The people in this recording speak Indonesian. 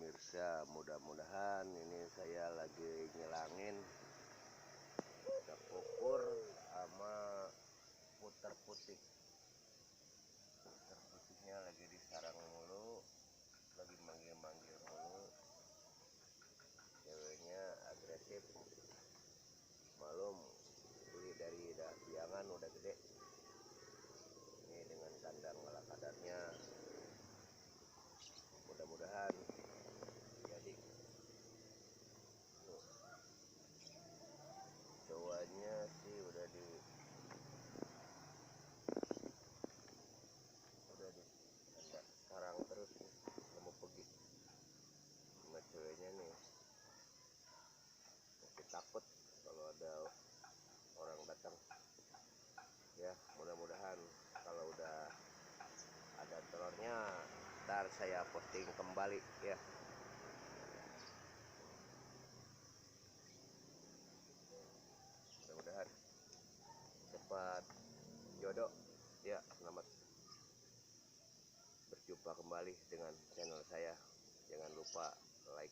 pemirsa, mudah-mudahan ini saya lagi nyelangin kukur sama puter putihnya lagi disarang mulu, lagi manggil-manggil mulu. Ceweknya agresif, malum beli dari biangan udah gede. Ini dengan kandang ala kadarnya, mudah-mudahan jadi. Tuh, cowoknya sih udah di sekarang terus nih, mau pergi sama ceweknya nih. Masih takut kalau ada orang datang ya. Mudah-mudahan kalau udah ada telurnya ntar saya posting kembali ya. Mudah-mudahan cepat jodoh ya. Selamat berjumpa kembali dengan channel saya. Jangan lupa like,